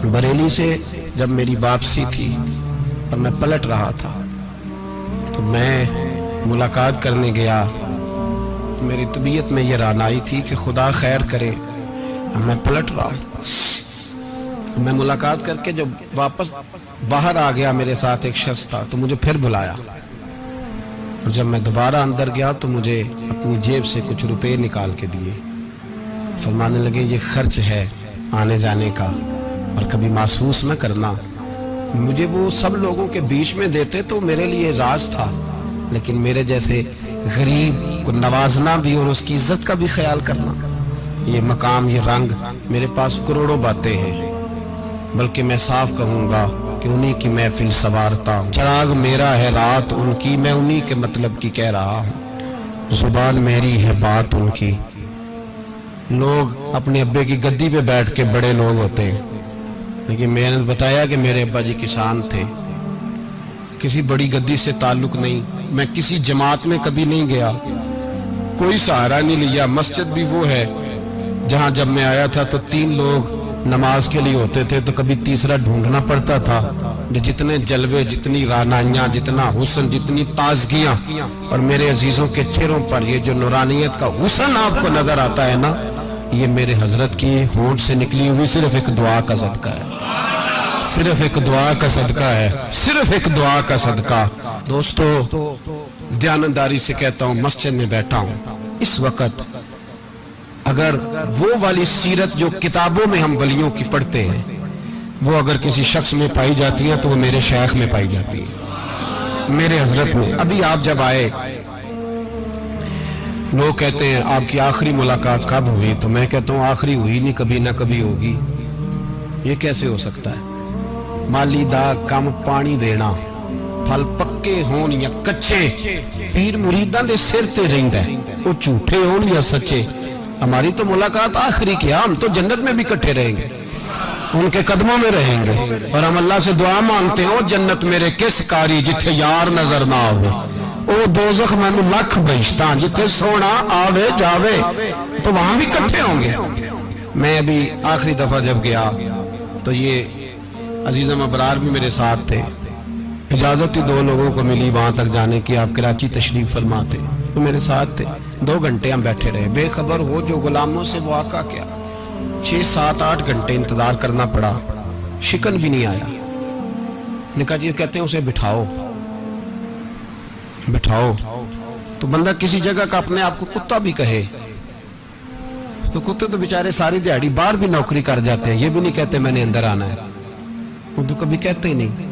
बरेली से जब मेरी वापसी थी और मैं पलट रहा था तो मैं मुलाकात करने गया। मेरी तबीयत में ये रानाई थी कि खुदा खैर करे, मैं पलट रहा हूँ। मैं मुलाकात करके जब वापस बाहर आ गया, मेरे साथ एक शख्स था तो मुझे फिर बुलाया, और जब मैं दोबारा अंदर गया तो मुझे अपनी जेब से कुछ रुपए निकाल के दिए। फरमाने लगे ये खर्च है आने जाने का, और कभी महसूस न करना। मुझे वो सब लोगों के बीच में देते तो मेरे लिए एजाज था, लेकिन मेरे जैसे गरीब को नवाजना भी और उसकी इज्जत का भी ख्याल करना, ये मकाम, ये रंग, मेरे पास करोड़ों बातें हैं, बल्कि मैं साफ कहूँगा कि उन्हीं की महफिल सवारता हूँ। चिराग मेरा है रात उनकी, मैं उन्हीं के मतलब की कह रहा हूँ। जुबान मेरी है बात उनकी। लोग अपने अब्बे की गद्दी पे बैठ के बड़े लोग होते हैं, लेकिन मैंने बताया कि मेरे अब्बा जी किसान थे, किसी बड़ी गद्दी से ताल्लुक नहीं। मैं किसी जमात में कभी नहीं गया, कोई सहारा नहीं लिया। मस्जिद भी वो है जहां जब मैं आया था तो 3 लोग नमाज के लिए होते थे, तो कभी तीसरा ढूंढना पड़ता था। जितने जलवे, जितनी रानाइयाँ, जितना हुस्न, जितनी ताजगियाँ, और मेरे अजीजों के चेहरों पर ये जो नूरानियत का हुस्न आपको नजर आता है ना, ये मेरे हजरत की होंठ से निकली हुई सिर्फ एक दुआ का सदका है, सिर्फ एक दुआ का सदका है, सिर्फ एक दुआ का सदका। दोस्तों, ध्यानदारी से कहता हूँ, मस्जिद में बैठा हूँ इस वक्त, अगर वो वाली सीरत जो किताबों में हम वलियों की पढ़ते हैं, वो अगर किसी शख्स में पाई जाती है तो वो मेरे शेख में पाई जाती है, मेरे हजरत में। अभी आप जब आए, लोग कहते हैं आपकी आखिरी मुलाकात कब हुई, तो मैं कहता हूँ आखिरी हुई नहीं, कभी ना कभी होगी। ये कैसे हो सकता है? माली दा कम पानी देना, फल पक्के होन या कच्चे, पीर मुरीदां दे सिर ते रहिंदा है, वो झूठे होन या सच्चे। हमारी तो मुलाकात आखिरी की, हम तो जन्नत में भी इकट्ठे रहेंगे, उनके कदमों में रहेंगे, और हम अल्लाह से दुआ मांगते हैं, ओ जन्नत मेरे किस कारी जिथे यार नजर ना आवे, ओ दोज़ख मैनू लख बहिश्तां जिथे सोना आवे जावे, तो वहां भी इकट्ठे होंगे। मैं अभी आखिरी दफा जब गया तो ये अजीज़म अबरार भी मेरे साथ थे। इजाजत ही 2 लोगों को मिली वहां तक जाने की, आप कराची तशरीफ फरमाते, तो मेरे साथ थे। 2 घंटे हम बैठे रहे, बेखबर हो जो गुलामों से वो आका क्या। 6, 7, 8 घंटे इंतजार करना पड़ा, शिकन भी नहीं आया। निका जी कहते हैं उसे बिठाओ बिठाओ, तो बंदा किसी जगह का अपने आप को कुत्ता भी कहे, तो कुत्ते तो बेचारे सारी दिहाड़ी बाहर भी नौकरी कर जाते हैं, ये भी नहीं कहते मैंने अंदर आना है, वो तो कभी कहते ही नहीं।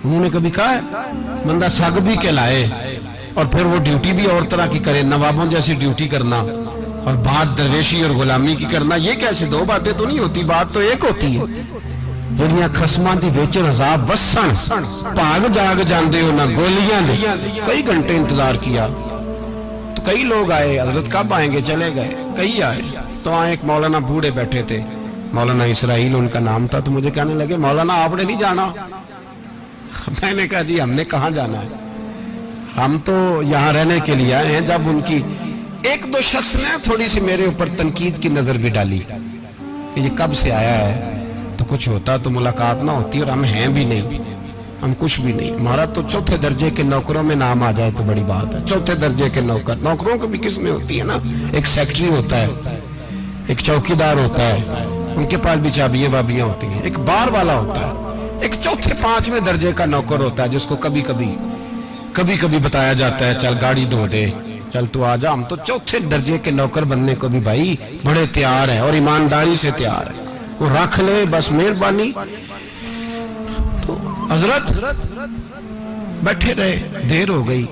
उन्होंने कभी कहा है बंदा सग भी कहलाए और फिर वो ड्यूटी भी और तरह की करे, नवाबों जैसी ड्यूटी करना और बात दरवेशी और गुलामी की करना, ये कैसे? 2 बातें तो नहीं होती, बात तो एक होती है। दुनिया खसमां दी विच अज़ाब वसन, भाग जाग जांदे हो ना गोलियां दे। कई घंटे इंतजार किया, तो कई लोग आए, हजरत कब आएंगे, चले गए। कई आए तो वहां एक मौलाना बूढ़े बैठे थे, मौलाना इसराइल उनका नाम था, तो मुझे कहने लगे मौलाना आपने नहीं जाना। मैंने कहा जी हमने कहाँ जाना है, हम तो यहाँ रहने के लिए आए हैं। जब उनकी 1-2 शख्स ने थोड़ी सी मेरे ऊपर तनकीद की नजर भी डाली कि ये कब से आया है, तो कुछ होता तो मुलाकात ना होती, और हम हैं भी नहीं, हम कुछ भी नहीं। हमारा तो 4थे दर्जे के नौकरों में नाम आ जाए तो बड़ी बात है। 4थे दर्जे के नौकर, नौकरों को भी किस में होती है ना, एक सेक्रेटरी होता है, एक चौकीदार होता है, उनके पास भी चाबियां वाबियां होती हैं, एक बार वाला होता है, एक 4थे 5वें दर्जे का नौकर होता है जिसको कभी कभी बताया जाता है चल गाड़ी धो दे, चल तू आ जा। हम तो 4थे दर्जे के नौकर बनने को भी भाई बड़े तैयार है और ईमानदारी से तैयार है, वो रख ले बस मेहरबानी। तो हजरत बैठे रहे, देर हो गई,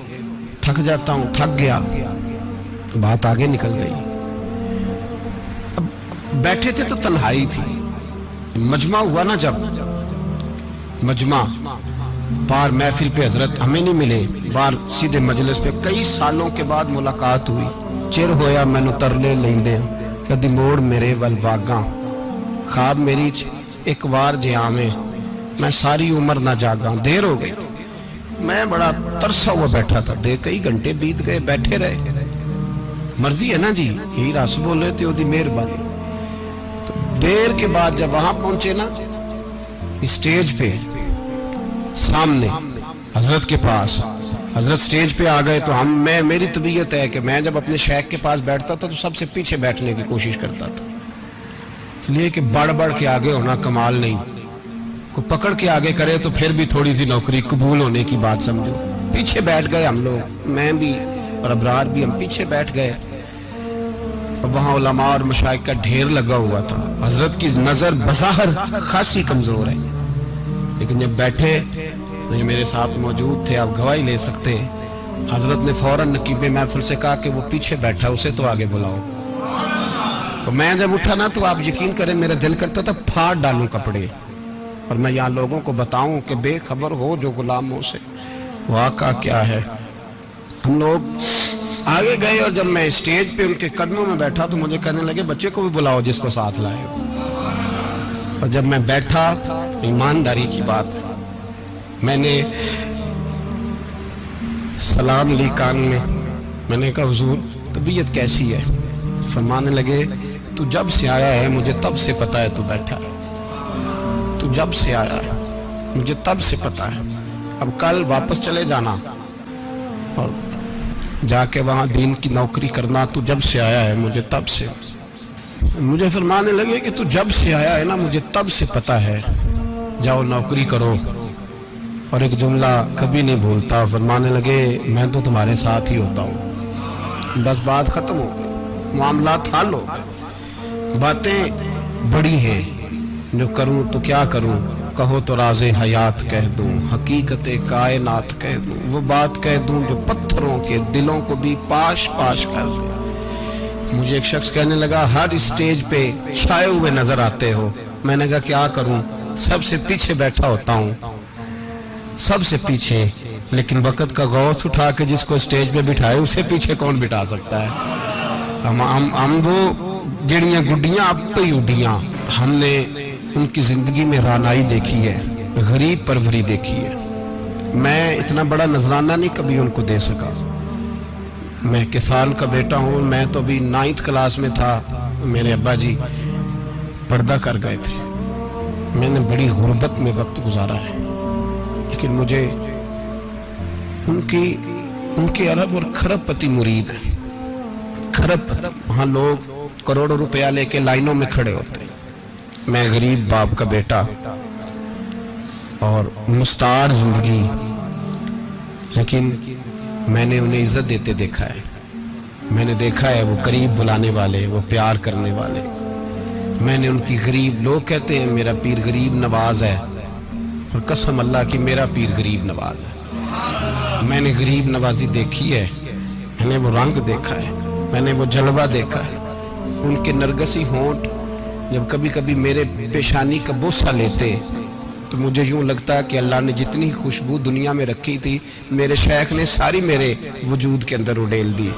थक जाता हूं, थक गया, बात आगे निकल गई। अब बैठे थे तो तन्हाई थी, मजमा हुआ ना, जब मजमा बार महफिल पे हजरत हमें नहीं मिले, बार सीधे मजलिस पे कई सालों के बाद मुलाकात हुई। चिर होया मैनू तरले लेंदे कदी मोड़ मेरे वल वागा, ख्वाब मेरी एक बार जे आवे मैं सारी उम्र ना जागा। देर हो गई, मैं बड़ा तरसा हुआ बैठा था, कई घंटे बीत गए, बैठे रहे। मर्जी है ना जी, यही रस बोले तो ओदी मेहरबानी। तो देर के बाद जब वहां पहुंचे ना, اسٹیج پہ سامنے حضرت کے پاس، حضرت سٹیج پہ آ گئے تو میری طبیعت ہے کہ میں جب اپنے شیخ کے پاس بیٹھتا تھا تو سب سے پیچھے بیٹھنے کی کوشش کرتا تھا، اس لیے کہ بڑھ بڑھ کے آگے ہونا کمال نہیں، کو پکڑ کے آگے کرے تو پھر بھی تھوڑی سی نوکری قبول ہونے کی بات سمجھو۔ پیچھے بیٹھ گئے ہم لوگ، میں بھی اور ابرار بھی، ہم پیچھے بیٹھ گئے، اور وہاں علماء اور مشائخ کا ڈھیر لگا ہوا تھا۔ حضرت کی نظر بظاہر خاصی کمزور ہے، لیکن جب بیٹھے تو یہ میرے ساتھ موجود تھے، آپ گواہی لے سکتے ہیں، حضرت نے فوراً نقیب محفل سے کہا کہ وہ پیچھے بیٹھا اسے تو آگے بلاؤ۔ اور میں جب اٹھا نا تو آپ یقین کریں میرا دل کرتا تھا پھاڑ ڈالوں کپڑے، اور میں یہاں لوگوں کو بتاؤں کہ بے خبر ہو جو غلاموں سے واقعہ کیا ہے۔ ہم لوگ آگے گئے اور جب میں اسٹیج پہ ان کے قدموں میں بیٹھا تو مجھے کہنے لگے بچے کو بھی بلاؤ جس کو ساتھ لائے ہو۔ اور جب میں بیٹھا، ایمانداری کی بات ہے، میں نے سلام لی کان میں نے کہا حضور طبیعت کیسی ہے؟ فرمانے لگے تو جب سے آیا ہے مجھے تب سے پتا ہے تو بیٹھا ہے، تو جب سے آیا ہے مجھے تب سے پتا ہے، اب کل واپس چلے جانا اور جا کے وہاں دین کی نوکری کرنا، تو جب سے آیا ہے مجھے تب سے۔ مجھے فرمانے لگے کہ تو جب سے آیا ہے نا مجھے تب سے پتا ہے، جاؤ نوکری کرو۔ اور ایک جملہ کبھی نہیں بھولتا، فرمانے لگے میں تو تمہارے ساتھ ہی ہوتا ہوں، بس بات ختم ہو گئی، معاملات حل ہو گئے، باتیں بڑی ہیں، جو کروں تو کیا کروں، کہو تو راز حیات کہہ دوں، حقیقت کائنات کہہ دوں، وہ بات کہہ دوں جو پتھروں کے دلوں کو بھی پاش پاش کر دوں۔ مجھے ایک شخص کہنے لگا ہر اسٹیج پہ چھائے ہوئے نظر آتے ہو۔ میں نے کہا کیا کروں، سب سے پیچھے بیٹھا ہوتا ہوں، سب سے پیچھے، لیکن وقت کا غوث اٹھا کے جس کو اسٹیج پہ بٹھائے اسے پیچھے کون بٹھا سکتا ہے؟ ہم وہ گڑیاں گڈیاں اب پہ ہی اڈیاں، ہم نے ان کی زندگی میں رانائی دیکھی ہے، غریب پروری دیکھی ہے۔ میں اتنا بڑا نذرانہ نہیں کبھی ان کو دے سکا، میں کسان کا بیٹا ہوں، میں تو بھی 9th کلاس میں تھا، میرے ابا جی پردہ کر گئے تھے، میں نے بڑی غربت میں وقت گزارا ہے، لیکن مجھے ان کے ارب اور کھرب پتی مرید ہیں۔ کھرب وہاں لوگ کروڑوں روپیہ لے کے لائنوں میں کھڑے ہوتے ہیں، میں غریب باپ کا بیٹا اور مستعار زندگی، لیکن میں نے انہیں عزت دیتے دیکھا ہے، میں نے دیکھا ہے وہ قریب بلانے والے، وہ پیار کرنے والے، میں نے ان کی غریب، لوگ کہتے ہیں میرا پیر غریب نواز ہے، اور قسم اللہ کی میرا پیر غریب نواز ہے۔ میں نے غریب نوازی دیکھی ہے، میں نے وہ رنگ دیکھا ہے، میں نے وہ جلوہ دیکھا ہے، ان کے نرگسی ہونٹ جب کبھی کبھی میرے پیشانی کا بوسہ لیتے تو مجھے یوں لگتا کہ اللہ نے جتنی خوشبو دنیا میں رکھی تھی میرے شیخ نے ساری میرے وجود کے اندر اڈیل دی۔